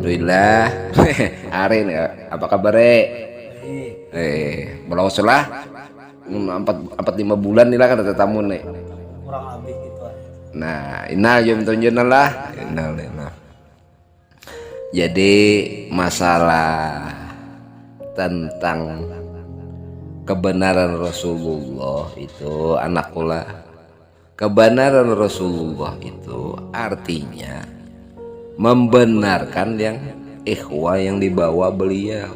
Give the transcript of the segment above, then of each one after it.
Alhamdulillah. Arin apa kabar? Melawat lah. 4-5 bulan nih lah kan ada tamu nih. Kurang lebih gitu aja. Nah, inal jom tunjukin lah. Inal. Jadi masalah tentang kebenaran Rasulullah itu anak kula. Kebenaran Rasulullah itu artinya membenarkan yang ikhwah yang dibawa beliau,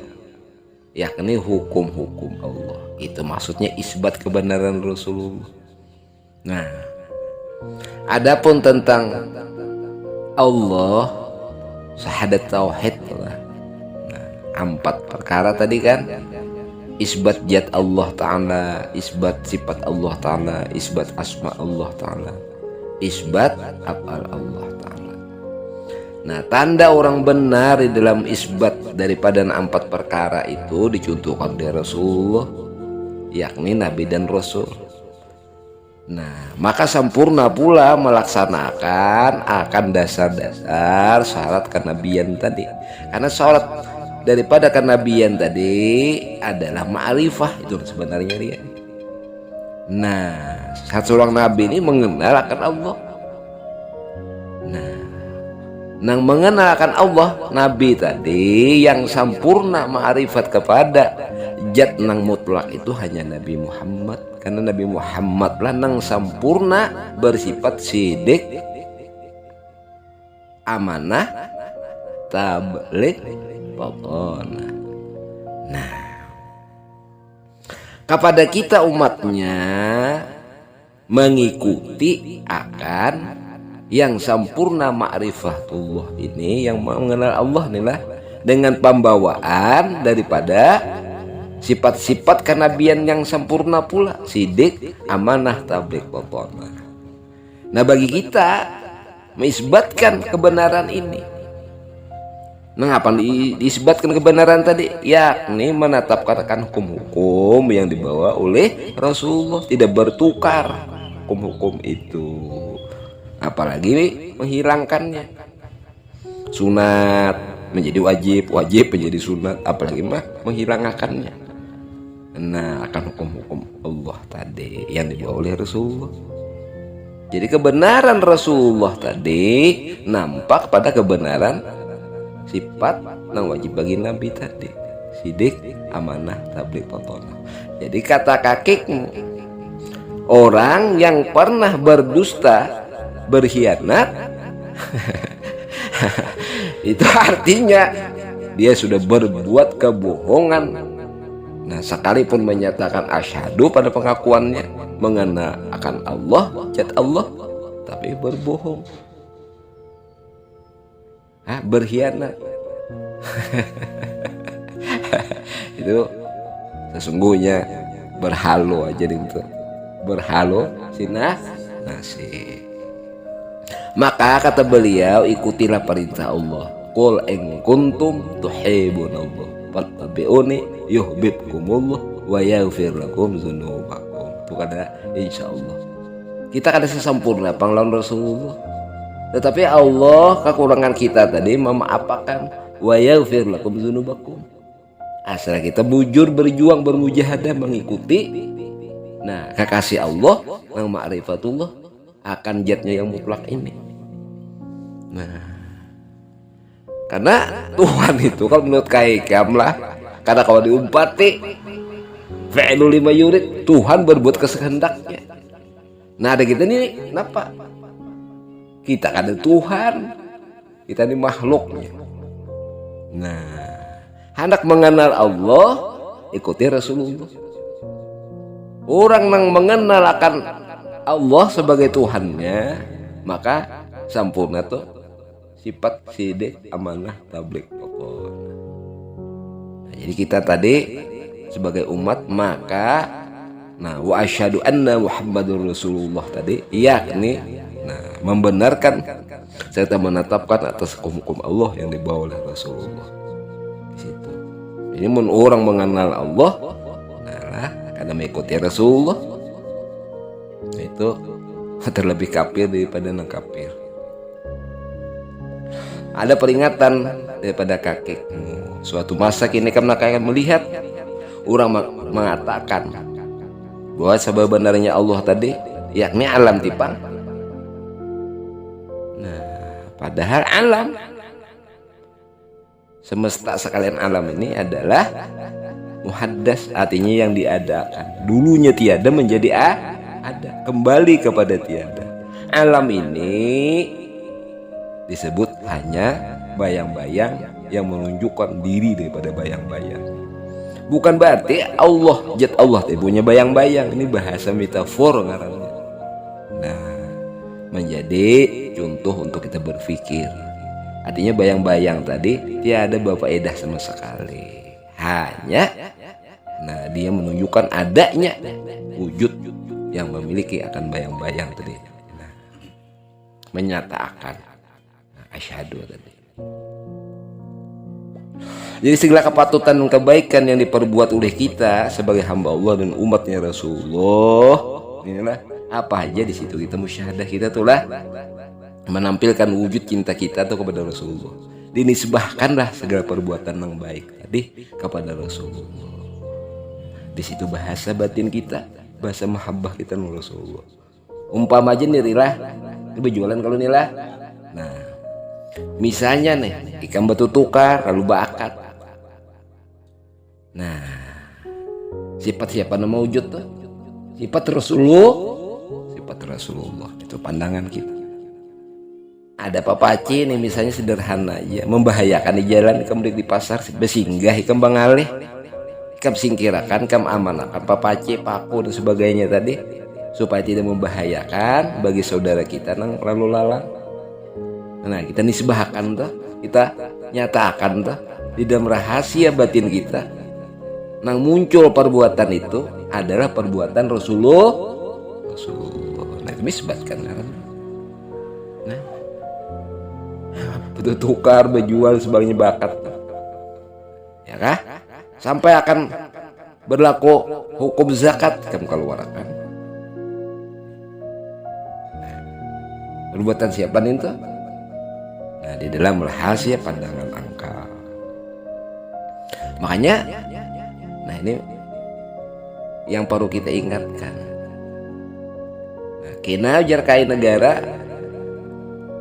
yakni hukum-hukum Allah. Itu maksudnya isbat kebenaran Rasulullah. Nah, adapun tentang Allah, syahadat tauhid lah. Nah, 4 perkara tadi kan, isbat zat Allah Ta'ala, isbat sifat Allah Ta'ala, isbat asma Allah Ta'ala, isbat af'al Allah Ta'ala. Nah, tanda orang benar di dalam isbat daripada 4 perkara itu dicontohkan dari Rasulullah, yakni Nabi dan Rasul. Nah, maka sempurna pula melaksanakan akan dasar-dasar syarat kenabian tadi. Karena syarat daripada kenabian tadi adalah ma'rifah, itu sebenarnya dia. Nah, satu orang nabi ini mengenal akan Allah. Nang mengenalkan Allah, Nabi tadi yang sempurna ma'rifat kepada zat nang mutlak itu hanya Nabi Muhammad. Karena Nabi Muhammad lah nang sempurna bersifat sidik, amanah, tabligh, pokona. Nah, kepada kita umatnya mengikuti akan yang sempurna ma'rifatullah ini, yang mengenal Allah inilah dengan pembawaan daripada sifat-sifat kenabian yang sempurna pula, sidik, amanah, tabligh, pokona. Nah, bagi kita mengisbatkan kebenaran ini, mengapa diisbatkan kebenaran tadi? Yakni menetapkan hukum-hukum yang dibawa oleh Rasulullah, tidak bertukar hukum-hukum itu, apalagi menghilangkannya. Sunat menjadi wajib, wajib menjadi sunat, apalagi menghilangkannya. Nah, akan hukum-hukum Allah tadi yang dibawa oleh Rasulullah. Jadi kebenaran Rasulullah tadi nampak pada kebenaran sifat yang wajib bagi Nabi tadi, sidik, amanah, tabligh, pokona. Jadi kata kakekmu, orang yang pernah berdusta, berkhianat itu artinya dia sudah berbuat kebohongan. Nah, sekalipun menyatakan asyhadu pada pengakuannya mengenal akan Allah, zat Allah, tapi berbohong, berkhianat. Itu sesungguhnya berhalu aja itu, berhalu sinah nasi. Maka kata beliau, ikutilah perintah Allah. Qul in kuntum tuhibbunallah fattabi'uni yuhibbukumullah wa yaghfir lakum dzunubakum. Itu kata insyaallah. Kita kada sesempurna panglawan Rasulullah. Tetapi Allah kekurangan kita tadi memaafkan, wa yaghfir lakum dzunubakum. Asal kita bujur, berjuang, bermujahadah mengikuti kekasih Allah yang ma'rifatullah akan zatnya yang mutlak ini. Nah, karena Tuhan itu kalau menurut kaikam lah, karena kalau diumpati fi'lu lima yurid, Tuhan berbuat kehendaknya. Nah, ada kita nih, kenapa? Kita kan ada Tuhan, kita ini makhluknya. Nah, hendak mengenal Allah, ikuti Rasulullah. Orang yang mengenal akan Allah sebagai Tuhannya, maka sempurna tuh sifat sidik, amanah, tabligh, pokona. Nah, jadi kita tadi sebagai umat, maka wa asyhadu anna Muhammadur Rasulullah tadi, yakni membenarkan serta menetapkan atas hukum-hukum Allah yang dibawa oleh Rasulullah. Di situ. Jadi orang mengenal Allah, karena mengikuti Rasulullah, itu terlebih kafir daripada non kafir. Ada peringatan daripada kakekmu. Suatu masa kini kamu akan melihat orang mengatakan bahwa sebenarnya Allah tadi yakni alam tipang. Nah, padahal alam semesta sekalian alam ini adalah muhaddas, artinya yang diadakan. Dulunya tiada menjadi ada, kembali kepada tiada. Alam ini disebut hanya bayang-bayang yang menunjukkan diri daripada bayang-bayang. Bukan berarti Allah, zat Allah punya bayang-bayang. Ini bahasa metafor ngarannya. Nah, menjadi contoh untuk kita berpikir. Artinya bayang-bayang tadi tiada berfaedah sama sekali. Hanya, nah dia menunjukkan adanya wujud yang memiliki akan bayang-bayang tadi. Nah, menyatakan asyhadu tadi. Jadi segala kepatutan dan kebaikan yang diperbuat oleh kita sebagai hamba Allah dan umatnya Rasulullah, inilah apa aja di situ kita musyahadah, kita itulah menampilkan wujud cinta kita tuh kepada Rasulullah. Dinisbahkanlah segala perbuatan yang baik tadi kepada Rasulullah. Di situ bahasa batin kita, bahasa mahabbah kita dengan Rasulullah. Umpama aja nirilah, berjualan kalau nilah. Nah, misalnya nih ikan batu tukar lalu bakat. Nah, sifat siapa nama wujud tuh? Sifat Rasulullah. Sifat Rasulullah itu pandangan kita. Ada papaci nih misalnya sederhana aja, membahayakan di jalan, kamu di pasar besinggah ikam bangalih, ikam singkirakan, ikam amanakan papaci, paku dan sebagainya tadi supaya tidak membahayakan bagi saudara kita nang lalu lalang. Nah, kita nisbahkan tuh, kita nyatakan tuh di dalam rahasia batin kita, nang muncul perbuatan itu adalah perbuatan Rasulullah. Nah, itu nisbatkan kan. Nah, itu tukar, berjual sebagainya bakat, ya kah? Sampai akan berlaku hukum zakat kamu keluarkan. Perbuatan siapa itu? Nah, di dalam rahasia pandangan angka. Makanya, nah ini yang perlu kita ingatkan. Nah, kina jar kai negara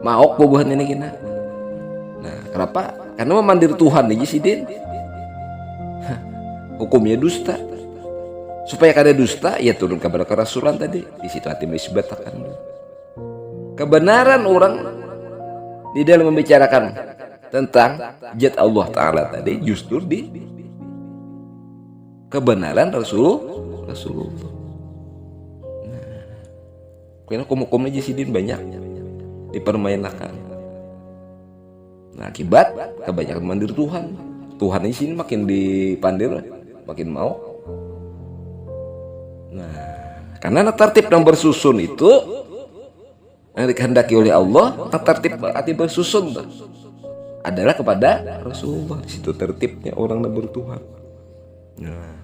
maok bobohan ini kina. Nah, kenapa? Karena memandir Tuhan aja sih Din. Hukumnya dusta. Supaya kada dusta, ya turun kepada kerasulan tadi. Di situ hati misbatakan. Kebenaran orang di dalam membicarakan tentang zat Allah Ta'ala tadi justru di kebenaran Rasulullah. Nah, karena hukum-hukum aja sih Din banyak dipermainkan. Nah, akibat kebanyakan mandir Tuhan. Tuhan ini sini makin dipandir, makin mau. Nah, karena tertib yang bersusun itu yang dikehendaki oleh Allah, tertib hati bersusun adalah kepada Rasulullah. Di situ tertibnya orang yang bertuhan. Nah,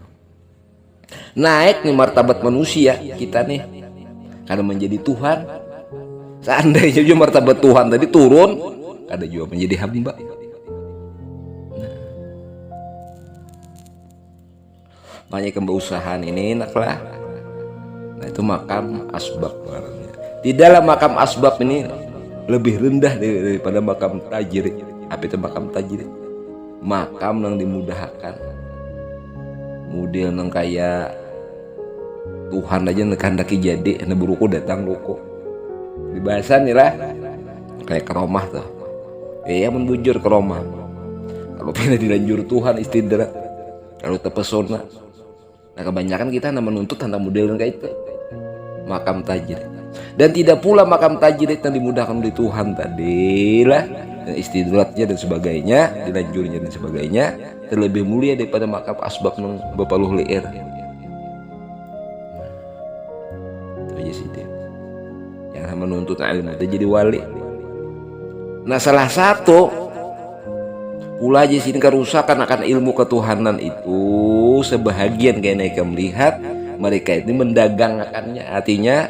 naik nih martabat manusia kita nih karena menjadi Tuhan. Seandainya juga martabat Tuhan tadi turun, ada juga menjadi hamba. Nah, makanya kebausahaan ini enaklah. Nah, itu makam asbab warnanya. Di dalam makam asbab ini lebih rendah daripada makam tajrid. Apa itu makam tajrid? Makam yang dimudahkan. Model yang kayak Tuhan aja nekandaki jadi, anda beruku datang ruku. Di bahasa nih lah kayak keromah tuh. Ya menbujur keromah. Kalau pindah dilanjur Tuhan istidrat. Kalau terpesona. Nah, kebanyakan kita menuntut tentang model yang kayak itu. Makam tajrid. Dan tidak pula makam tajrid yang dimudahkan oleh Tuhan tadi lah, istidratnya dan sebagainya, dilanjurnya dan sebagainya terlebih mulia daripada makam asbab yang berpaluh leer. Itu aja sih dia. Yang menuntut ilmu itu jadi wali. Nah, salah satu pula aja sini kerusakan akan ilmu ketuhanan itu sebahagian kayaknya melihat mereka ini mendagangkannya, artinya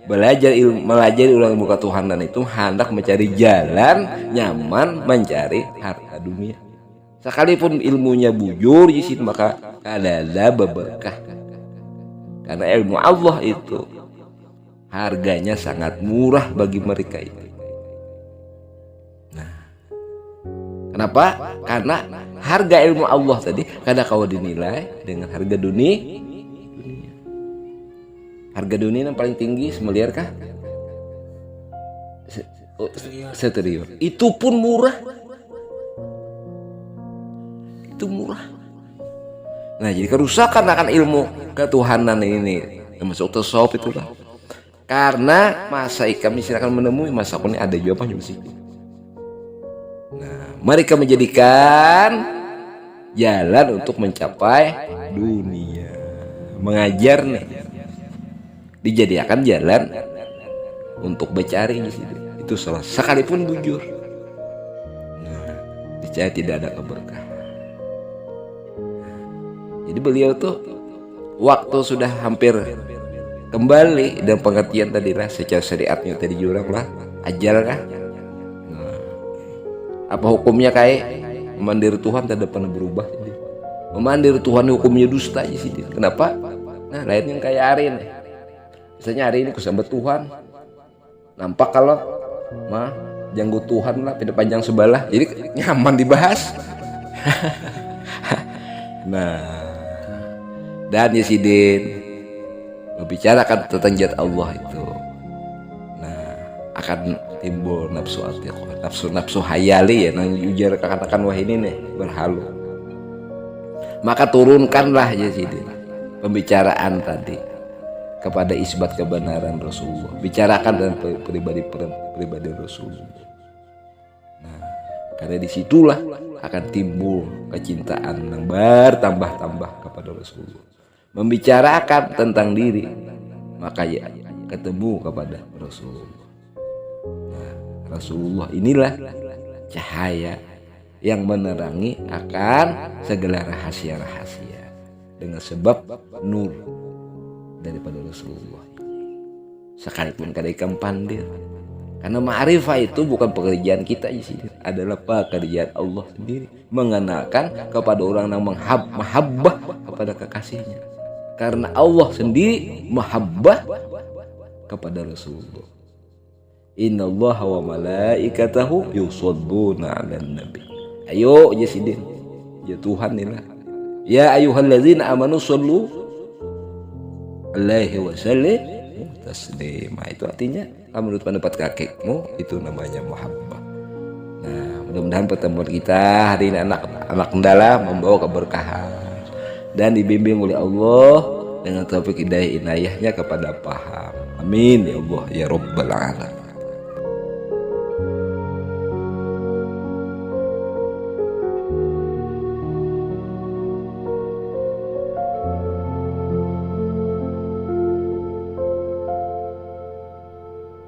belajar ilmu, melajari ilmu ketuhanan itu hendak mencari jalan nyaman mencari harta dunia. Sekalipun ilmunya bujur jisin maka kalala berkah. Karena ilmu Allah itu harganya sangat murah bagi mereka itu. Nah, kenapa? Karena harga ilmu Allah tadi kadang kau dinilai dengan harga dunia. Harga dunia yang paling tinggi semiliar kah? Setriliun. Itu pun murah. Itu murah. Nah, jadi kerusakan akan ilmu ketuhanan ini termasuk tasawuf itulah. Karena masa kami akan menemui masa ini ada jawabannya mesti. Nah, mereka menjadikan jalan untuk mencapai dunia. Mengajar nih dijadikan jalan untuk bercari di situ. Itu salah sekalipun bujur. Nah, dicari tidak ada keberkahan. Jadi beliau tuh waktu sudah hampir kembali dan pengertian tadi lah secara syariatnya tadi jurang lah ajal kah? Nah, apa hukumnya kayak memandir Tuhan tidak pernah berubah? Memandir Tuhan hukumnya dusta aja sih. Kenapa? Nah lain yang kayak hari ini. Misalnya hari ini kusambet Tuhan, nampak kalau mah janggut Tuhan lah, pada panjang sebelah, jadi nyaman dibahas. Nah, dan Yasidin membicarakan tentang zat Allah itu, nah akan timbul nafsu atiqah, nafsu hayali ya, nang ujar katakan wah ini nih berhalu. Maka turunkanlah Yasidin pembicaraan tadi kepada isbat kebenaran Rasulullah, bicarakan dengan pribadi Rasulullah. Nah, karena disitulah akan timbul kecintaan yang bertambah-tambah kepada Rasulullah. Membicarakan tentang diri, maka ya ketemu kepada Rasulullah. Nah, Rasulullah inilah cahaya yang menerangi akan segala rahasia-rahasia dengan sebab nur daripada Rasulullah. Sekalipun kadang pandir, karena ma'rifah itu bukan pekerjaan kita sih, adalah pekerjaan Allah sendiri, mengenalkan kepada orang yang mahabbah kepada kekasihnya. Karena Allah sendiri mahabbah kepada Rasulullah. Innallaha wa malaikatahu yusholluna 'alan nabi. Ayo Yasidin, ya Tuhan inilah. Ya ayyuhallazina amanu shollu alaihi wasallim taslima. Itu artinya menurut pendapat kakekmu itu namanya muhabbah. Nah, mudah-mudahan pertemuan kita hari ini anak kendala membawa keberkahan dan dibimbing oleh Allah dengan taufik hidayah inayahnya kepada paham. Amin ya Allah ya rabbal alamin.